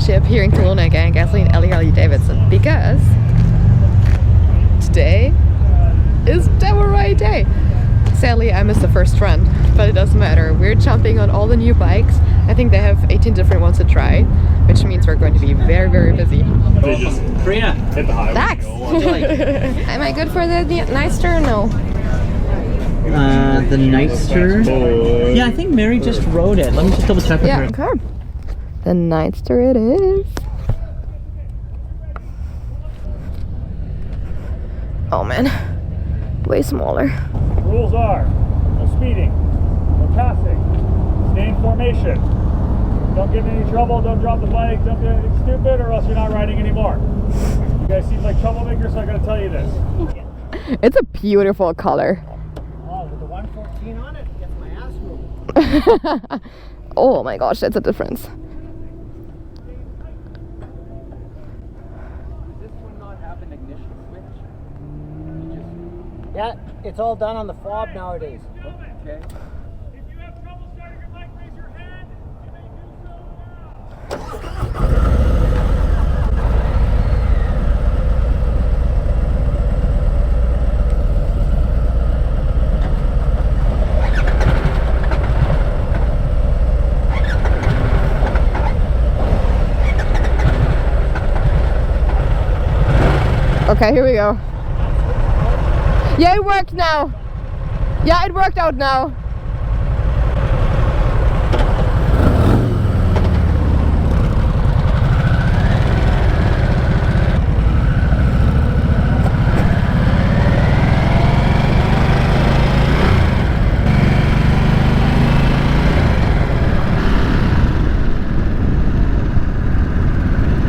dealership here in Kelowna again, Gasoline Alley Harley Davidson, because today is demo ride day. Sadly, I missed the first run, but it doesn't matter. We're jumping on all the new bikes. I think they have 18 different ones to try, which means we're going to be very, very busy. Corinna, hit the highway. Thanks! Am I good for the Nightster or no? The Nightster? Yeah, I think Mary just rode it. Let me just double check with her. Okay. The Nightster it is. Oh man, way smaller. Rules are no speeding, no passing, stay in formation, don't get in any trouble, don't drop the bike, don't do anything stupid or else you're not riding anymore. You guys seem like troublemakers, so I gotta tell you this. It's a beautiful color. Oh, with the 114 on it, gets my ass moving. Oh my gosh, that's a difference. Does this one not have an ignition switch? Yeah, it's all done on the fob nowadays. Okay. If you have trouble starting your bike, raise your hand. You may do so now. Okay, here we go. Yeah, it worked now. Yeah, it worked out now.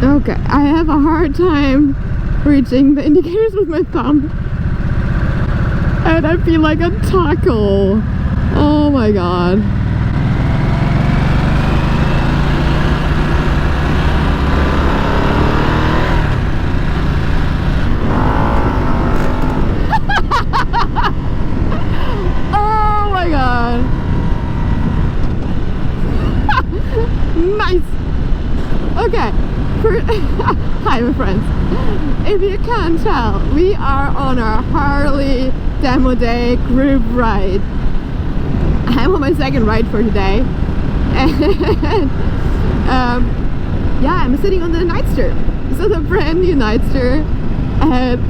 Okay, I have a hard time reaching the indicators with my thumb. And I feel like a taco. Oh my god. Oh my god. Nice. Okay. Hi my friends. If you can't tell, we are on our Harley demo day group ride. I'm on my second ride for today. And yeah, I'm sitting on the Nightster. This is a brand new Nightster. And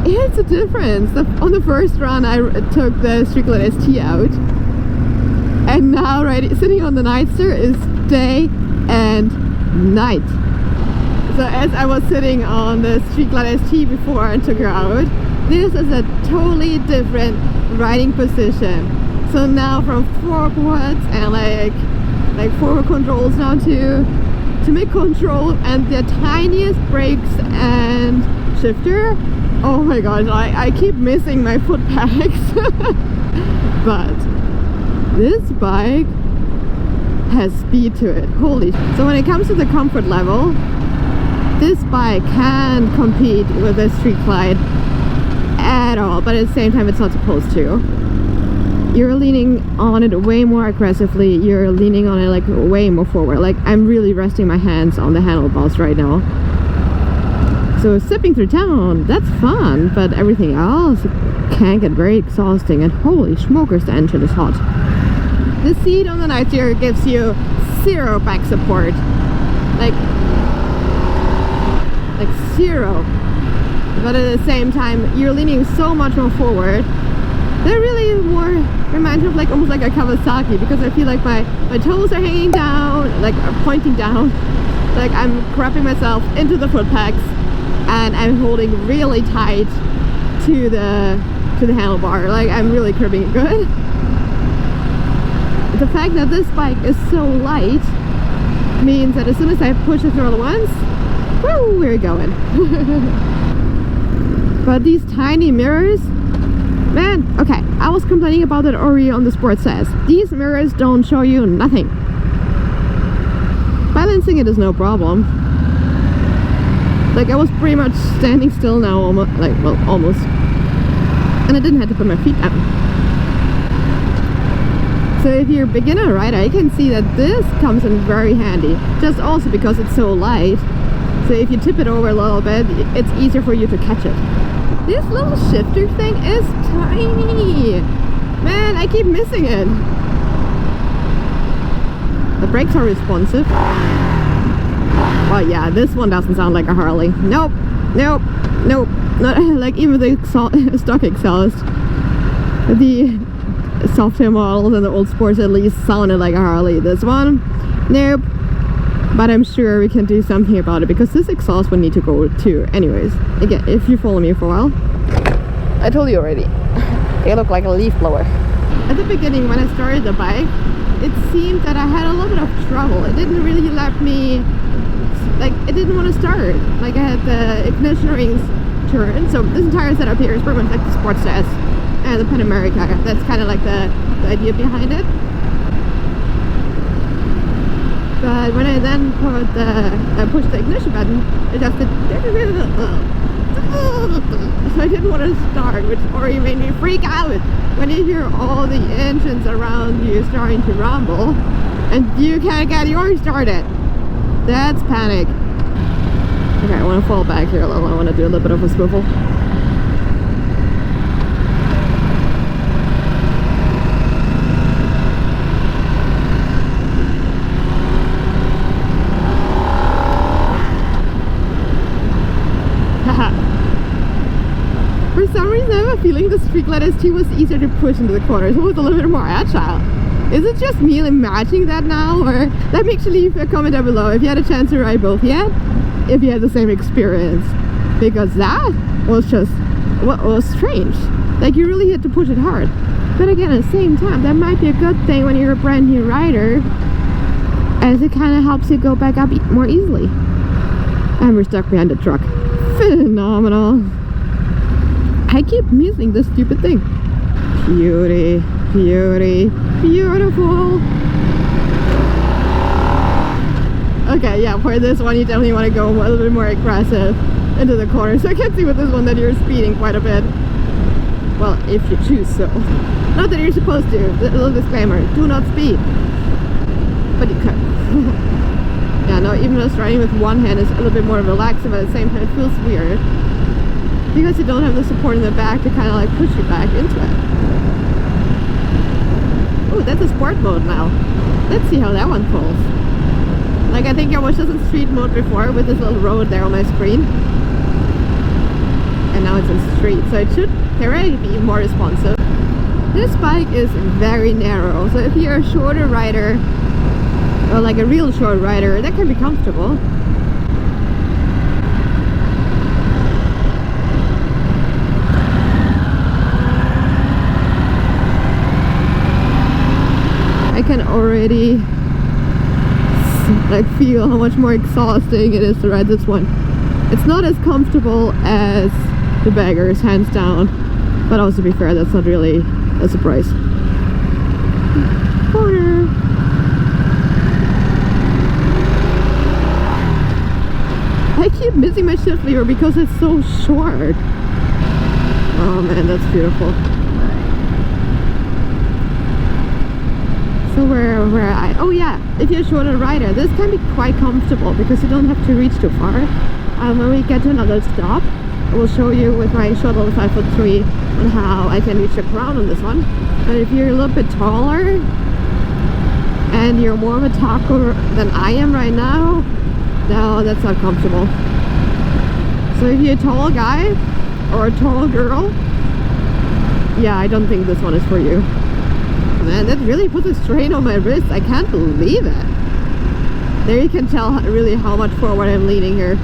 it's a difference. On the first run I took the Streetglide ST out. And now sitting on the Nightster is day and night. So as I was sitting on the Streetglide ST before I took her out, this is a totally different riding position. So now from forwards and like forward controls down to mid control and the tiniest brakes and shifter. Oh my gosh, I keep missing my foot pegs. But this bike has speed to it. Holy. So when it comes to the comfort level, this bike can compete with the Streetglide at all, but at the same time it's not supposed to. You're leaning on it way more aggressively, you're leaning on it like way more forward. Like I'm really resting my hands on the handlebars right now. So zipping through town, that's fun, but everything else can get very exhausting, and holy smokers, the engine is hot. The seat on the Nightster gives you zero back support. Like zero. But at the same time, you're leaning so much more forward. They're really more remind me of like almost like a Kawasaki, because I feel like my toes are hanging down, like pointing down. Like I'm grabbing myself into the foot pegs and I'm holding really tight to the handlebar. Like I'm really gripping it good. The fact that this bike is so light means that as soon as I push the throttle once, woo, we're going. But these tiny mirrors, man, okay, I was complaining about that already on the Sport Says. These mirrors don't show you nothing. Balancing it is no problem. Like I was pretty much standing still now, almost, and I didn't have to put my feet down. So So if you're a beginner rider, I can see that this comes in very handy, just also because it's so light. So if you tip it over a little bit, it's easier for you to catch it. This little shifter thing is tiny. Man, I keep missing it. The brakes are responsive. Well, yeah, this one doesn't sound like a Harley. Nope, nope, nope. Not like even the stock exhaust. The softail models and the old sports at least sounded like a Harley. This one, nope. But I'm sure we can do something about it because this exhaust would need to go too. Anyways, again, if you follow me for a while, I told you already, they look like a leaf blower. At the beginning, when I started the bike, it seemed that I had a little bit of trouble. It didn't really let me, like, it didn't want to start. Like, I had the ignition rings turned. So this entire setup here is pretty much like the Sports Test and the Pan America. That's kind of like the idea behind it. But when I then pushed the ignition button, it just did, so I didn't want to start, which already made me freak out when you hear all the engines around you starting to rumble and you can't get yours started. That's panic. Okay, I want to fall back here a little. I want to do a little bit of a swivel. For some reason, I have a feeling the Streetglide ST was easier to push into the corners. It was a little bit more agile. Is it just me imagining that now? Or let me actually leave a comment down below if you had a chance to ride both yet. If you had the same experience. Because that was just, what was strange. Like you really had to push it hard. But again, at the same time, that might be a good thing when you're a brand new rider, as it kind of helps you go back up more easily. And we're stuck behind the truck. Phenomenal. I keep missing this stupid thing. Beauty, beauty, beautiful. Okay, yeah, for this one you definitely want to go a little bit more aggressive into the corner. So I can see with this one that you're speeding quite a bit. Well, if you choose so. Not that you're supposed to. A little disclaimer, do not speed. But you could. Yeah, no, even just riding with one hand is a little bit more relaxing, but at the same time it feels weird. Because you don't have the support in the back to kind of like push you back into it. Oh, that's a sport mode now. Let's see how that one pulls. Like I think I was just in street mode before with this little road there on my screen. And now it's in street, so it should theoretically be more responsive. This bike is very narrow, so if you're a shorter rider, or like a real short rider, that can be comfortable. I can already like feel how much more exhausting it is to ride this one. It's not as comfortable as the Baggers, hands down, but also to be fair, that's not really a surprise. Corner. I keep missing my shift lever because it's so short. Oh man, that's beautiful. So where I, oh yeah, if you're a shorter rider, this can be quite comfortable because you don't have to reach too far. When we get to another stop, I will show you with my short little 5'3" on how I can reach the ground on this one. But if you're a little bit taller and you're more of a taco than I am right now, no, that's not comfortable. So if you're a tall guy or a tall girl, yeah, I don't think this one is for you. Man, that really puts a strain on my wrist. I can't believe it. There you can tell really how much forward I'm leaning here.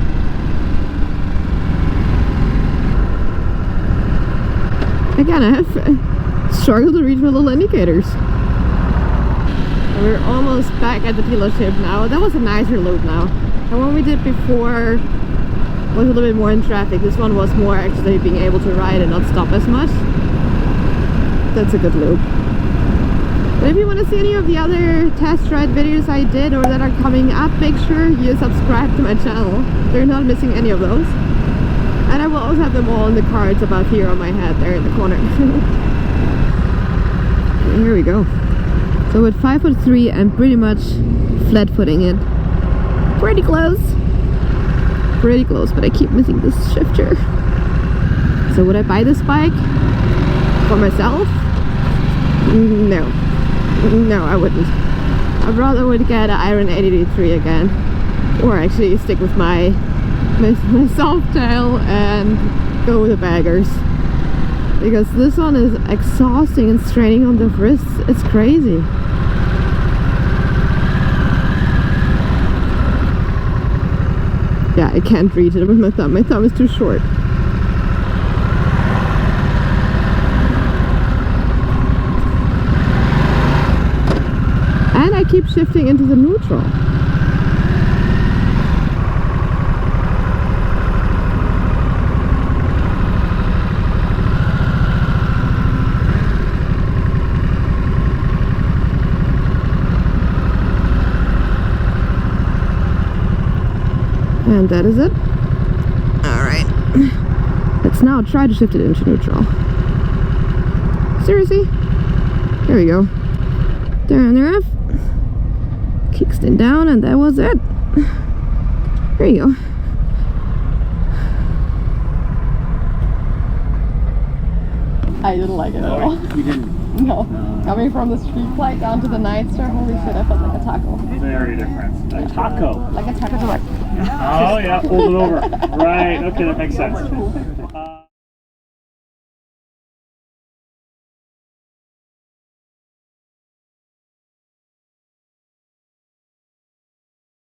Again, I have struggled to reach my little indicators. We're almost back at the dealership now. That was a nicer loop now. The one we did before was a little bit more in traffic. This one was more actually being able to ride and not stop as much. That's a good loop. But if you want to see any of the other test ride videos I did or that are coming up, make sure you subscribe to my channel. You're not missing any of those. And I will also have them all in the cards above here on my head there in the corner. Here we go. So with 5'3", I'm pretty much flat footing it. Pretty close. Pretty close, but I keep missing this shifter. So would I buy this bike for myself? No. No, I wouldn't. I'd rather would get an Iron 883 again. Or actually stick with my soft tail and go with the baggers. Because this one is exhausting and straining on the wrists. It's crazy. Yeah, I can't reach it with my thumb. My thumb is too short. And I keep shifting into the neutral. And that is it. Alright. Let's now try to shift it into neutral. Seriously? There we go. Turn her off. Kickstand down, and that was it. There you go. I didn't like it at all. You didn't? No. Coming from the street flight down to the Nightster, holy shit, I felt like a taco. Very different. A taco. Like a taco. Oh yeah, fold it over. Right, okay, that makes sense.